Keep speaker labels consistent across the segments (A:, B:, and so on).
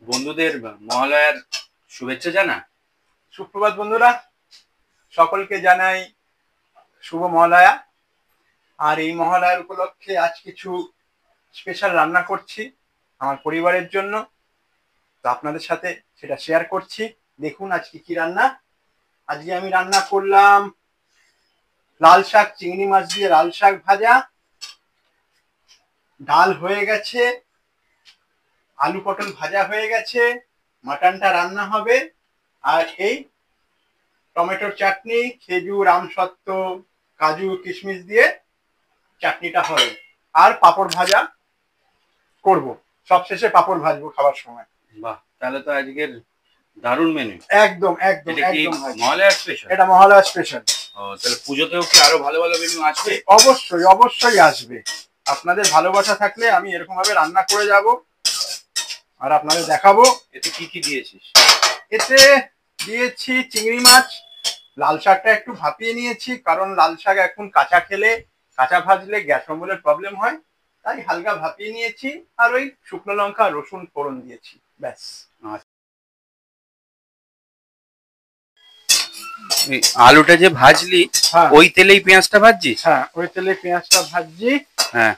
A: বন্ধুদের মহালয়ার শুভেচ্ছা জানা।
B: সুপ্রভাত বন্ধুরা, সকলকে জানাই শুভ মহালয়া। আর এই মহালয়ার উপলক্ষে আজ কিছু স্পেশাল রান্না করছি আমার পরিবারের জন্য, তো আপনাদের সাথে সেটা শেয়ার করছি। দেখুন আজকে কি রান্না। আজকে আমি রান্না করলাম লাল শাক, চিংড়ি মাছ দিয়ে লাল শাক ভাজা, ডাল হয়ে গেছে, আলু পটল ভাজা হয়ে গেছে, মাটনটা রান্না হবে, আর এই টমেটোর চাটনি, খেজুর, আমসত্ত্ব, কাজু, কিশমিশ দিয়ে চাটনিটা হবে, আর পাঁপড় ভাজা করব। সবশেষে পাঁপড় ভাজবো খাবার সময়।
A: বাহ, তাহলে তো আজকের দারুণ মেনু।
B: একদম একদম
A: এটা কি
B: একদম
A: মহালয়ার স্পেশাল?
B: এটা মহালয়া স্পেশাল।
A: ও, তাহলে পুজোতেও কি আরো ভালো ভালো মেনু আসবে?
B: অবশ্যই অবশ্যই আসবে। আপনাদের ভালোবাসা থাকলে আমি এরকম ভাবে রান্না করে যাব আর আপনাদের দেখাবো।
A: এতে কি কি দিয়েছিস?
B: এতে দিয়েছি চিংড়ি মাছ, লাল শাকটা একটু ভাপিয়ে নিয়েছি, কারণ লাল শাক এখন কাঁচা খেলে, কাঁচা ভাজলে গ্যাস অম্বলের প্রবলেম হয়, তাই হালকা ভাপিয়ে নিয়েছি। আর ওই শুকনো লঙ্কা রসুন ফোড়ন দিয়েছি, ব্যাস।
A: আলুটা যে ভাজলি,
B: হ্যাঁ
A: ওই তেলেই পেঁয়াজটা ভাজছিস?
B: হ্যাঁ, ওই তেলে পেঁয়াজটা ভাজছি।
A: হ্যাঁ,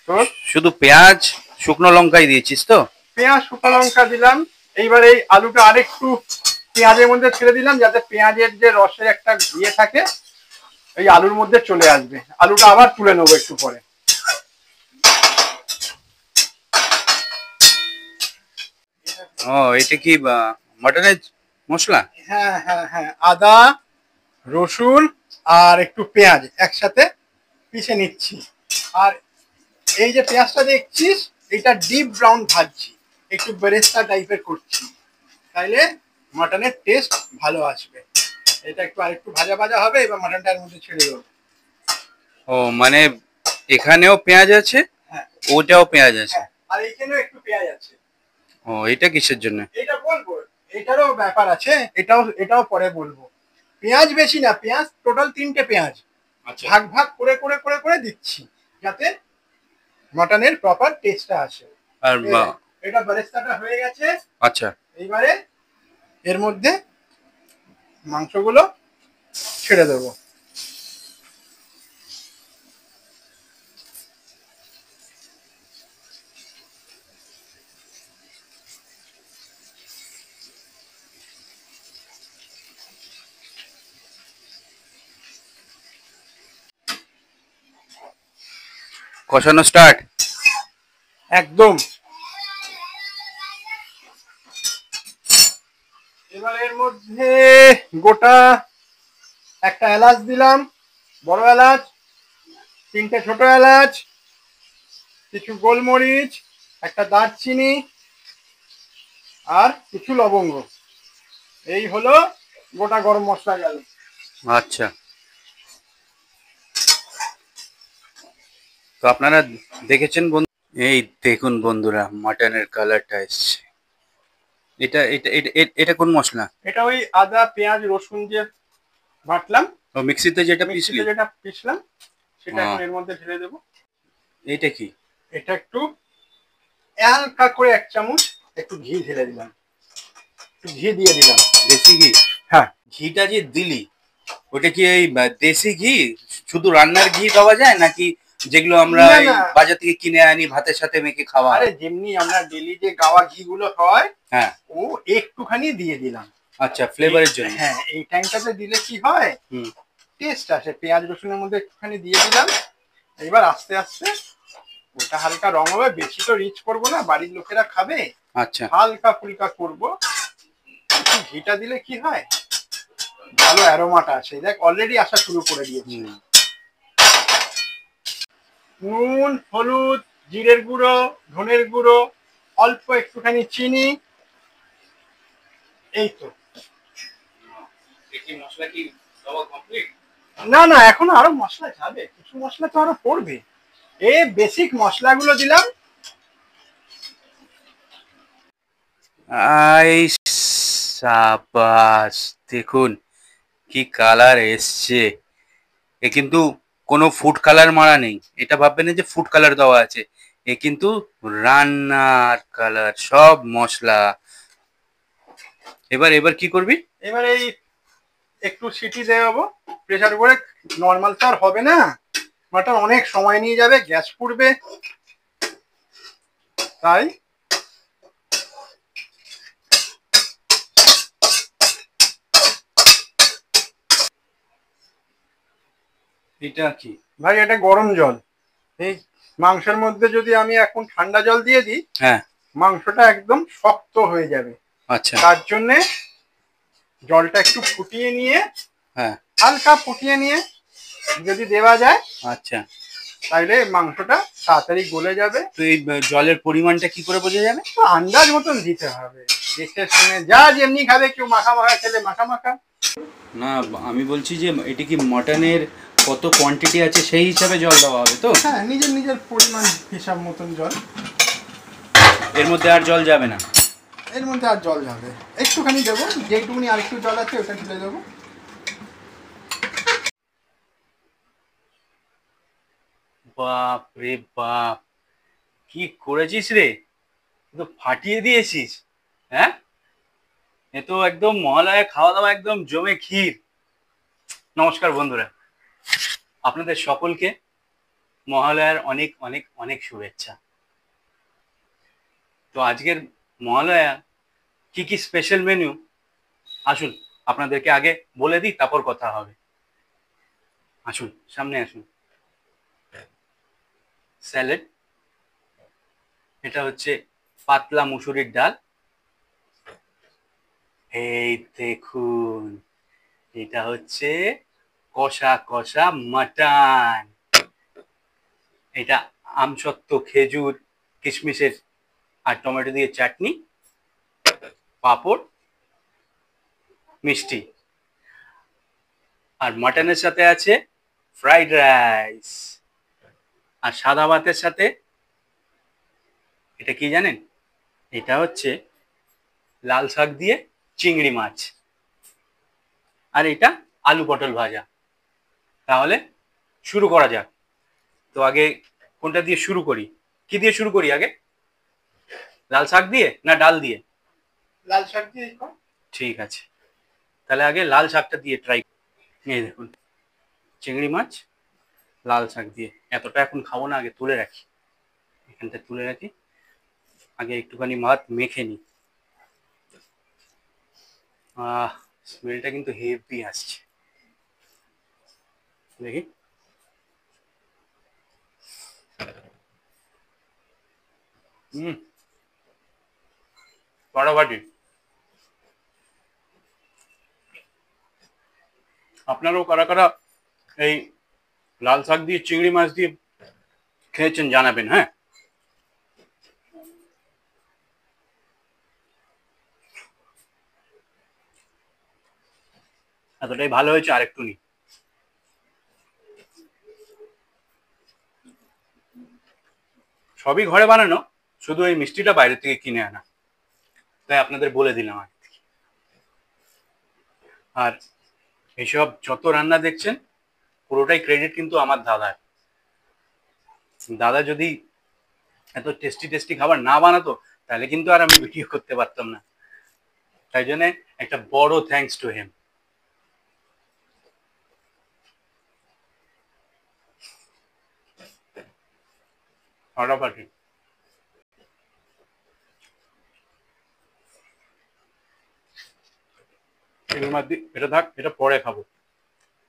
B: তো
A: শুধু পেঁয়াজ শুকনো লঙ্কাই দিয়েছিস তো?
B: পেঁয়াজ শুকনো লঙ্কা দিলাম। এইবার এই আলুটা আরেকটু পেঁয়াজের মধ্যে ছেড়ে দিলাম, যাতে পেঁয়াজের যে রসের একটা ইয়ে থাকে এই আলুর মধ্যে চলে আসবে। আলুটা আবার তুলে নেবো একটু পরে।
A: ও, এটা কি মাটনের মশলা?
B: হ্যাঁ হ্যাঁ হ্যাঁ, আদা, রসুন আর একটু পেঁয়াজ একসাথে পিষে নিচ্ছি। আর এই যে পেঁয়াজটা দেখছিস, এটা ডিপ ব্রাউন ভাজছি, একটু বেরেস্তা টাইপের করছি, তাইলে মাটনের টেস্ট ভালো আসবে। এটা একটু আরেকটু ভাজা ভাজা হবে, এবার মাটনটার মধ্যে ছেড়ে দেবো।
A: ও, মানে এখানেও পেঁয়াজ আছে,
B: হ্যাঁ
A: ওটাও পেঁয়াজ আছে।
B: হ্যাঁ, আর এইখানেও একটু পেঁয়াজ আছে।
A: ও, এটা কিসের জন্য?
B: এটা বলবো, এটারও ব্যাপার আছে, এটাও এটাও পরে বলবো। পেঁয়াজ বেশি না, পেঁয়াজ টোটাল 3টে পেঁয়াজ ভাগ ভাগ করে করে করে করে দিচ্ছি, যাতে মটনের প্রপার টেস্টটা আসে।
A: আর
B: এটা বেরেস্তাটা হয়ে গেছে।
A: আচ্ছা,
B: এইবারে এর মধ্যে মাংসগুলো ছেড়ে দেবো।
A: কষানো স্টার্ট।
B: একদম। এবার এর মধ্যে গোটা একটা এলাচ দিলাম, বড় এলাচ, 3টে ছোট এলাচ, কিছু গোলমরিচ, একটা দারচিনি আর কিছু লবঙ্গ। এই হলো গোটা গরম মশলা গেল।
A: আচ্ছা, তো আপনারা দেখেছেন বন্ধু, এই দেখুন বন্ধুরা, মাটনের কালারটা এসছে। এটা এটা এটা এটা কোন মশলা?
B: এটা ওই আদা পেঁয়াজ রসুন যে বাটলাম,
A: ও, মিক্সিতে যেটা পিসলি?
B: মিক্সিতে যেটা পিসলাম সেটা এখন এর মধ্যে ঢেলে দেবো।
A: এটা কি?
B: এটা একটু হালকা করে 1 চামচ একটু ঘি ঢেলে দিলাম, একটু ঘি দিয়ে দিলাম।
A: দেশি ঘি?
B: হ্যাঁ,
A: ঘিটা যে দিলি, ওটা কি এই দেশি ঘি? শুধু রান্নার ঘি পাওয়া যায় নাকি যেগুলো আমরা
B: না,
A: এই
B: না।
A: বাজার থেকে কিনে আনি ভাতের সাথে মেখে খাওয়া
B: আরে
A: হয়?
B: যেমনি আমরা ডেলি যে গাওয়া ঘি গুলো হয়,
A: হ্যাঁ।
B: ও একটুখানি দিয়ে দিলাম।
A: আচ্ছা, ফ্লেভারের জন্য।
B: হ্যাঁ, এই টাইমটাতে দিলে কি হয়, টেস্ট আসে। পেঁয়াজ রসুনের মধ্যে একটুখানি দিয়ে দিলাম। এবার আস্তে আস্তে ওটা হালকা রং হবে, বেশি তো রিচ করবো না, বাড়ির লোকেরা খাবে।
A: আচ্ছা,
B: হালকা ফুলকা করবো। ঘিটা দিলে কি হয়, ভালো অ্যারোমাটা আসে। দেখ অলরেডি আসা শুরু করে দিয়েছি। নুন, হলুদ, জিরের গুঁড়ো, ধনের গুঁড়ো, অল্প একটুখানি চিনি, এই তো। না না, এখনো আরো মশলা যাবে, কিছু মশলা তো আরো পড়বে। এই বেসিক মশলাগুলো দিলাম।
A: সাবাস, দেখুন কি কালার এসছে। এ কিন্তু কোনো ফুড কালার মারা নেই, এটা ভাববেন না যে ফুড কালার দেওয়া আছে। এ কিন্তু রান্নার কালার, সব মশলা। এবার এবার কি করবি?
B: এবার এই একটু সিটি দেবো প্রেসার করে, নর্মাল তো আর হবে না, মাটন অনেক সময় নিয়ে যাবে, গ্যাস পুড়বে, তাই
A: এটা কি?
B: ভাই এটা গরম জল। এই মাংসের মধ্যে যদি আমি এখন ঠান্ডা জল দিয়ে দিই,
A: হ্যাঁ,
B: মাংসটা একদম শক্ত হয়ে যাবে।
A: আচ্ছা,
B: তার জন্যে জলটা একটু ফুটিয়ে নিয়ে,
A: হ্যাঁ,
B: হালকা ফুটিয়ে নিয়ে যদি দেওয়া যায়,
A: আচ্ছা।
B: তাহলে মাংসটা তাড়াতাড়ি গলে যাবে।
A: তো এই জলের পরিমাণটা কি করে বোঝা যাবে?
B: তো আন্দাজ মতন দিতে হবে, দেখে শুনে, যা যেমনি খাবে, কেউ মাখা মাখা খেলে মাখা মাখা।
A: না, আমি বলছি যে এটা কি মটনের কত কোয়ান্টিটি আছে সেই হিসাবে জল দেওয়া হবে তো?
B: হ্যাঁ, নিজের নিজের পরিমাণ হিসাব মতন জল।
A: এর মধ্যে আর জল যাবে না?
B: এর মধ্যে আর জল যাবে, একটুখানি দেবো, যেটুকুনি আর একটু জল আছে ওটা ঢেলে দেবো।
A: বাপ রে বাপ, কি করেছিস রে! তো ফাটিয়ে দিয়েছিস। হ্যাঁ, এ তো একদম মহালয়া খাওয়া দাওয়া একদম জমে ক্ষীর। নমস্কার বন্ধুরা, আপনাদের সকলকে মহালয়ার অনেক অনেক অনেক শুভেচ্ছা। তো আজকের মহালয়া কি কি স্পেশাল মেনু, আসুন আপনাদেরকে আগে বলে দিই, তারপর কথা হবে। আসুন, সামনে আসুন। স্যালাড, এটা হচ্ছে পাতলা মুসুরির ডাল। এই দেখুন, এটা হচ্ছে কষা কষা মাটন। এটা আমসত্ত্ব, খেজুর, কিশমিশের আর টমেটো দিয়ে চাটনি, পাঁপড়, মিষ্টি। আর মাটনের সাথে আছে ফ্রাইড রাইস। আর সাদা ভাতের সাথে এটা কি জানেন? এটা হচ্ছে লাল শাক দিয়ে চিংড়ি মাছ। আর এটা আলু পটল ভাজা। তাহলে শুরু করা যাক। তো আগে কোনটা দিয়ে শুরু করি? কি দিয়ে শুরু করি আগে? লাল শাক দিয়ে না ডাল দিয়ে?
B: লাল শাক দিয়ে কর।
A: ঠিক আছে, তাহলে আগে লাল শাকটা দিয়ে ট্রাই। এই দেখুন, চিংড়ি মাছ লাল শাক দিয়ে। এতটা এখন খাবো না, আগে তুলে রাখি, এখানটা তুলে রাখি। আগে একটুখানি ভাত মেখে নিই। স্মেলটা কিন্তু হেভি আসছে। দেখি। হুম, ফাটাফাটি। আপনারাও কারা কারা এই লাল শাক দিয়ে চিংড়ি মাছ দিয়ে খেয়েছেন জানাবেন, হ্যাঁ। এতটাই ভালো হয়েছে, আর একটু নি। সবই ঘরে বানানো, শুধু এই মিষ্টিটা বাইরে থেকে কিনে আনা, তাই আপনাদের বলে দিলাম আগে থেকে। আর এইসব যত রান্না দেখছেন, পুরোটাই ক্রেডিট কিন্তু আমার দাদার। দাদা যদি এত টেস্টি টেস্টি খাবার না বানাতো, তাহলে কিন্তু আর আমি ভিডিও করতে পারতাম না। তাই জন্য একটা বড় থ্যাঙ্কস টু হিম। ফাটাফাটি। চিংড়ি মাছ দিয়ে এটা থাক, এটা পরে খাবো।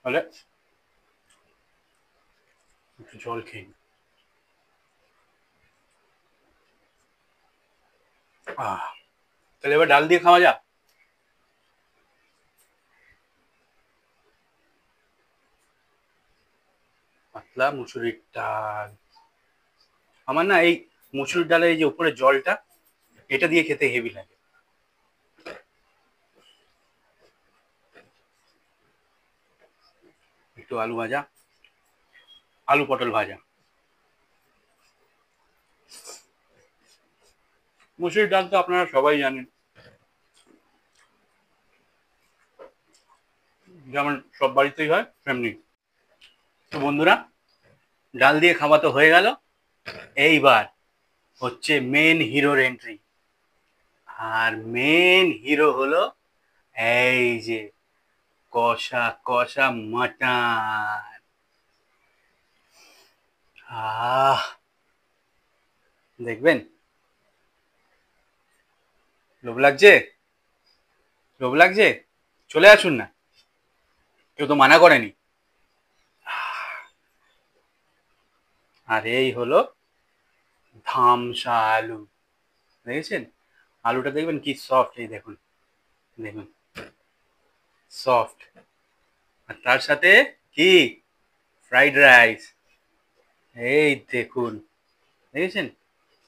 A: তাহলে একটু জল খেয়ে নিই। তাহলে এবার ডাল দিয়ে খাওয়া যাক। পাতলা মুসুরির ডাল। আমার না এই মুসুরির ডালের এই যে উপরে জলটা, এটা দিয়ে খেতে হেভি লাগে। একটু আলু ভাজা, আলু পটল ভাজা। মুসুরির ডাল তো আপনারা সবাই জানেন, যেমন সব বাড়িতেই হয় তেমনি। তো বন্ধুরা, ডাল দিয়ে খাওয়া তো হয়ে গেল। এইবার হচ্ছে মেন হিরোর এন্ট্রি। আর মেন হিরো হলো এই যে কষা কষা মাটন। আহ, দেখবেন। লোভ লাগছে? লোভ লাগছে? চলে আসুন না, কেউ তো মানা করেনি। আর এই হলো ধামসা আলু, দেখেছেন? আলুটা দেখবেন কি সফট, এই দেখুন, দেখুন সফট। আর তার সাথে কি ফ্রাইড রাইস, এই দেখুন, দেখেছেন?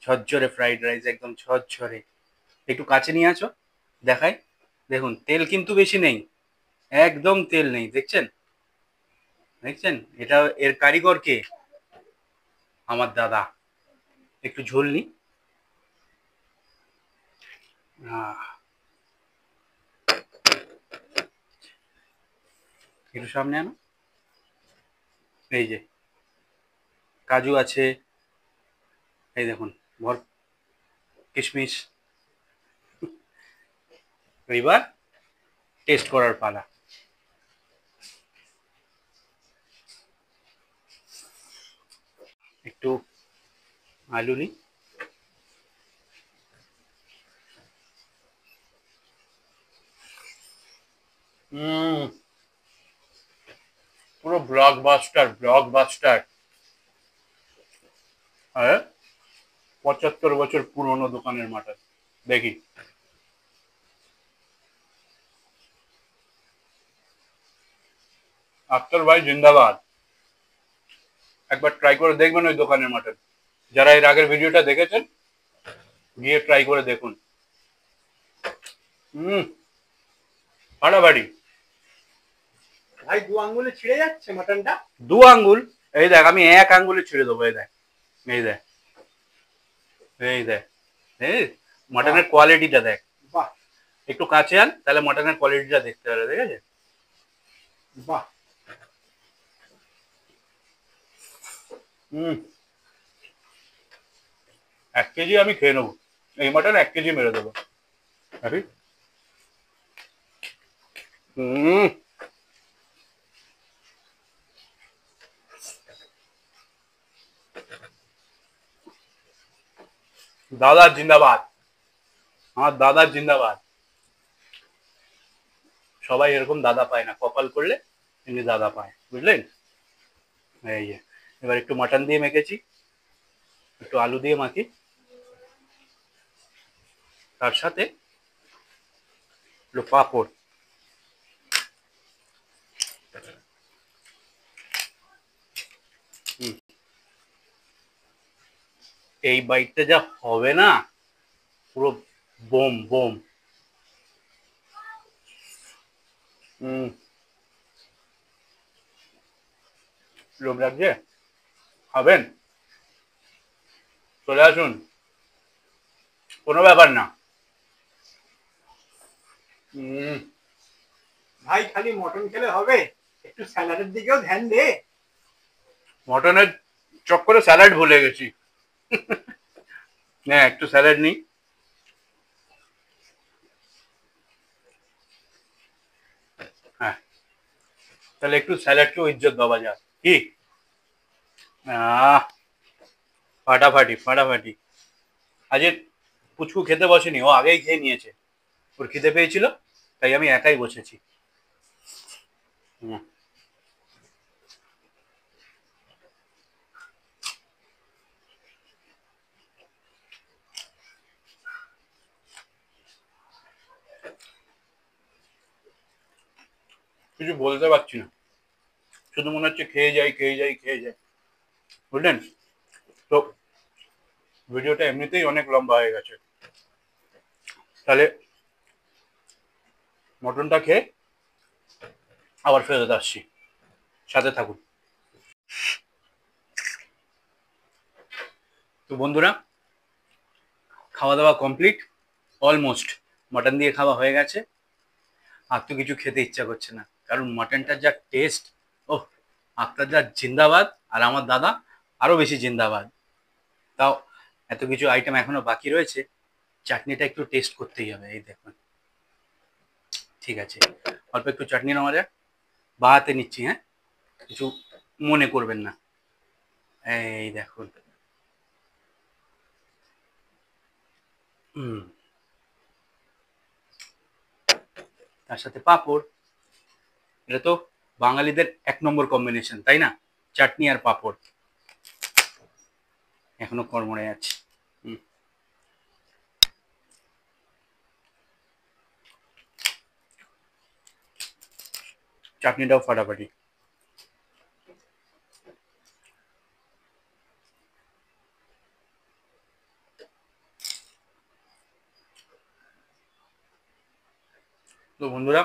A: ঝরঝরে ফ্রাইড রাইস, একদম ঝরঝরে। একটু কাছে নিয়ে আসো, দেখাই। দেখুন তেল কিন্তু বেশি নেই, একদম তেল নেই, দেখছেন? দেখছেন? এটা এর কারিগর কে? আমার দাদা। একটু ঝোল নি। একটু সামনে আনো। এই যে কাজু আছে, এই দেখুন, ভর কিশমিশ। এবার টেস্ট করার পালা। একটু আলু নি। পুরো ব্লকবাস্টার, ব্লকবাস্টার। হ্যাঁ, 75 বছর পুরনো দোকানের মাটন। দেখি। আক্তার ভাই জিন্দাবাদ। একবার ট্রাই করে দেখবেন ওই দোকানের মাটন। যারা এর আগের ভিডিওটা দেখেছেন, গিয়ে ট্রাই করে দেখুন। হুম, ফাটাফাটি।
B: ভাই 2 আঙ্গুলে ছিঁড়ে যাচ্ছে মাটনটা।
A: 2 আঙ্গুল? এই দেখ, আমি 1 আঙ্গুলে ছিঁড়ে দেবো, এই দেখ, এই দেখ, এই দেখ, এই মাটনের কোয়ালিটিটা দেখ।
B: বাহ
A: একটু কাছে আন, তাহলে মাটনের কোয়ালিটিটা দেখতে পারে, ঠিক আছে?
B: বাহ।
A: হুম, 1 কেজি আমি খেয়ে নেবো, এই মাটন 1 কেজি মেরে দেবো। হুম, দাদা জিন্দাবাদ, আমার দাদা জিন্দাবাদ। সবাই এরকম দাদা পায় না, কপাল করলে এমনি দাদা পায়, বুঝলেন? এই যে এবার একটু মাটন দিয়ে মেখেছি, একটু আলু দিয়ে মাখি, তার সাথে একটু পাঁপড়। হুম, এই বাইটটা যা হবে না, পুরো বোম বোম। হুম, লোভ লাগছে? খাবেন? চলে আসুন, কোনো ব্যাপার না। হুম,
B: ভাই খালি মটন খেলে হবে, একটু স্যালাডের দিকেও ধ্যান দে।
A: মটনের চক্করে স্যালাড ভুলে গেছি। হ্যাঁ, একটু স্যালাড নিই। হ্যাঁ, তাহলে একটু স্যালাডকেও ইজ্জত দেওয়া যাক, কি? আহ, ফাটাফাটি ফাটাফাটি। আজকে পুচকু খেতে বসেনি, ও আগেই খেয়ে নিয়েছে। ওর খিদে পেয়েছিল, তাই আমি একাই বসেছি। হুম, কিছু বলতে পারছি না, শুধু মনে হচ্ছে খেয়ে যাই খেয়ে যাই খেয়ে যাই, বুঝলেন? তো ভিডিওটা এমনিতেই অনেক লম্বা হয়ে গেছে, তাহলে মটনটা খেয়ে আবার ফেরত আসছি, সাথে থাকুন। তো বন্ধুরা, খাওয়া দাওয়া কমপ্লিট, অলমোস্ট। মটন দিয়ে খাওয়া হয়ে গেছে, আর তো কিছু খেতে ইচ্ছা করছে না, কারণ মটনটার যা টেস্ট। ওহ, আক্তার যা জিন্দাবাদ, আর আমার দাদা আরো বেশি জিন্দাবাদ। তাও এত কিছু আইটেম এখনো বাকি রয়েছে, চাটনিটা একটু টেস্ট করতেই হবে। এই দেখুন, ঠিক আছে, অল্প একটু চাটনি নেওয়া যাক, বা হাতে নিচ্ছি, হ্যাঁ, কিছু মনে করবেন না। এই দেখুন, হুম, তার সাথে পাঁপড়। এটা তো বাঙালিদের এক নম্বর কম্বিনেশন, তাই না? চাটনি আর পাঁপড়। এখনো কড়মড়ে আছে। হুম, চাটনিটাও ফাটাফাটি। তো বন্ধুরা,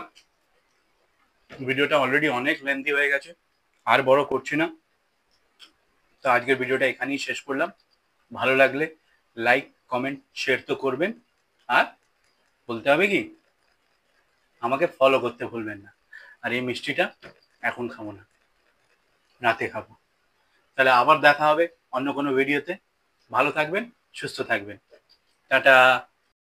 A: ভিডিওটা অলরেডি অনেক লেন্থি হয়ে গেছে, আর বড় করছি না। তো আজকের ভিডিওটা এখানেই শেষ করলাম। ভালো লাগলে লাইক, কমেন্ট, শেয়ার তো করবেন। আর বলতে হবে কি, আমাকে ফলো করতে ভুলবেন না। আর এই মিষ্টিটা এখন খাবো না, রাতে খাবো। তাহলে আবার দেখা হবে অন্য কোনো ভিডিওতে। ভালো থাকবেন, সুস্থ থাকবেন। টাটা।